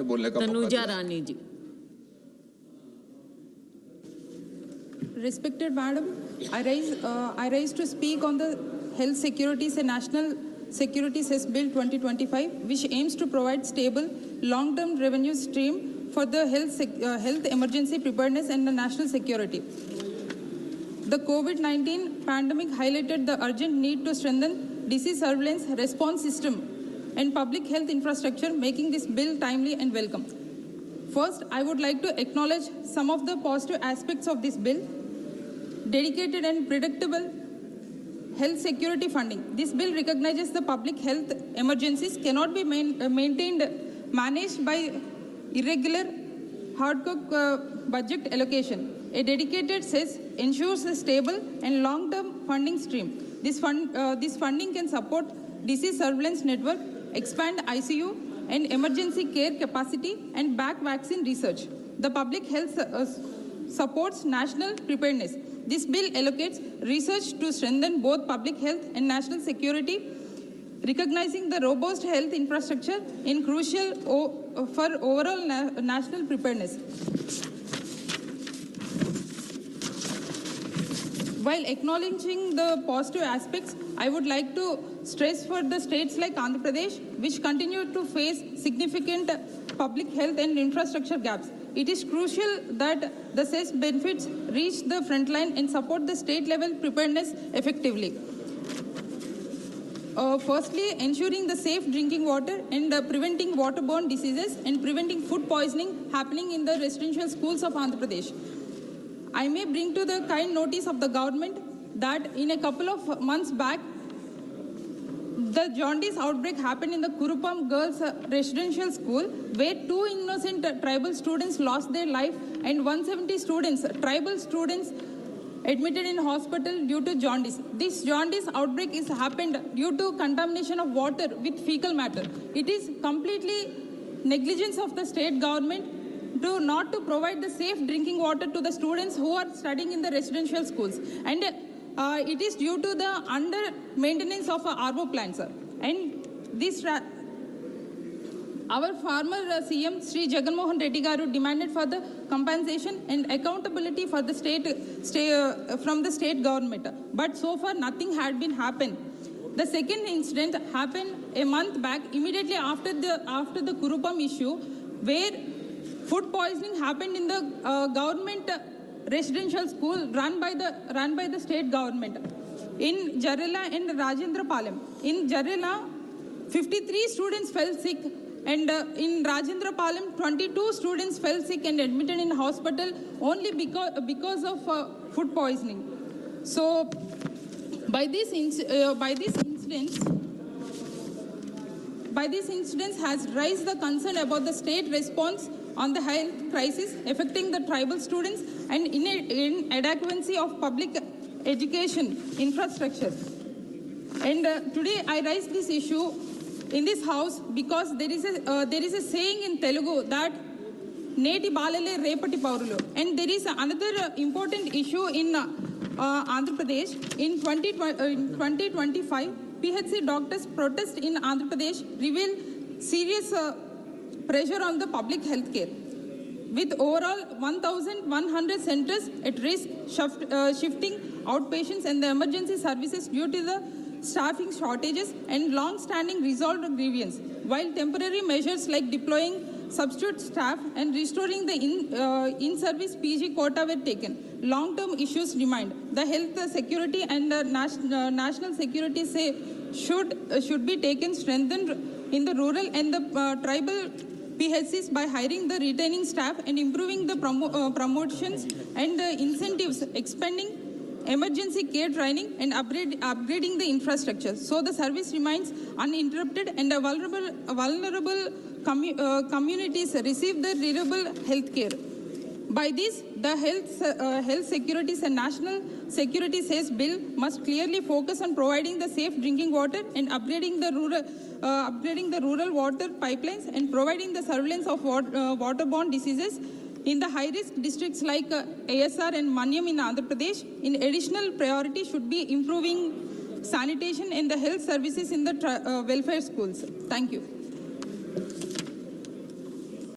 बोलने का मौका तनुजा दिया। रानी जी। Respected Madam, I rise to speak on the Health Securities and National Security Cess Bill 2025, which aims to provide stable, long-term revenue stream for the health emergency preparedness and the national security. The COVID-19 pandemic highlighted the urgent need to strengthen disease surveillance response system and public health infrastructure, making this bill timely and welcome. First, I would like to acknowledge some of the positive aspects of this bill. Dedicated and predictable health security funding. This bill recognizes the public health emergencies cannot be managed by irregular hardcore budget allocation. A dedicated cess ensures a stable and long-term funding stream. This funding can support disease surveillance network, expand ICU and emergency care capacity, and back vaccine research. The public health supports national preparedness. This bill allocates research to strengthen both public health and national security, recognizing the robust health infrastructure in crucial for overall national preparedness. While acknowledging the positive aspects, I would like to stress for the states like Andhra Pradesh, which continue to face significant public health and infrastructure gaps. It is crucial that the cess benefits reach the front line and support the state-level preparedness effectively. Firstly, ensuring the safe drinking water and preventing waterborne diseases and preventing food poisoning happening in the residential schools of Andhra Pradesh. I may bring to the kind notice of the government that in a couple of months back, the jaundice outbreak happened in the Kurupam Girls Residential School, where 2 innocent tribal students lost their life and 170 students, tribal students, admitted in hospital due to jaundice. This jaundice outbreak is happened due to contamination of water with fecal matter. It is completely negligence of the state government not to provide the safe drinking water to the students who are studying in the residential schools. And it is due to the under maintenance of RO plants. And this our former CM Sri Jagannath Reddy Garu demanded for the compensation and accountability for the from the state government. But so far nothing had been happened. The second incident happened a month back, immediately after the Kurupam issue, where food poisoning happened in the government residential school run by the state government in Jarrella and Rajendra Palam. In Jarrella, 53 students fell sick, and in Rajendra Palam, 22 students fell sick and admitted in hospital only because of food poisoning. So, by this incident has raised the concern about the state response on the health crisis affecting the tribal students and inadequacy of public education infrastructure. And today I raise this issue in this house because there is a saying in Telugu that Neti Balale Repati Paurulu. And there is another important issue in Andhra Pradesh. In 2025, PHC doctors' protest in Andhra Pradesh revealed serious pressure on the public health care. With overall 1,100 centers at risk, shifting outpatients and the emergency services due to the staffing shortages and long-standing resolved grievance, while temporary measures like deploying substitute staff and restoring the in-service PG quota were taken. Long-term issues remain. The health security and national security should be taken strengthened in the rural and the tribal PHCs by hiring the retaining staff and improving the promotions and incentives, expanding emergency care training and upgrading the infrastructure so the service remains uninterrupted and vulnerable communities receive the reliable health care. By this, the Health Securities and National Security Cess Bill must clearly focus on providing the safe drinking water and upgrading the rural water pipelines and providing the surveillance of waterborne diseases in the high-risk districts like ASR and Manyam in Andhra Pradesh. In additional priority should be improving sanitation and the health services in the welfare schools. Thank you.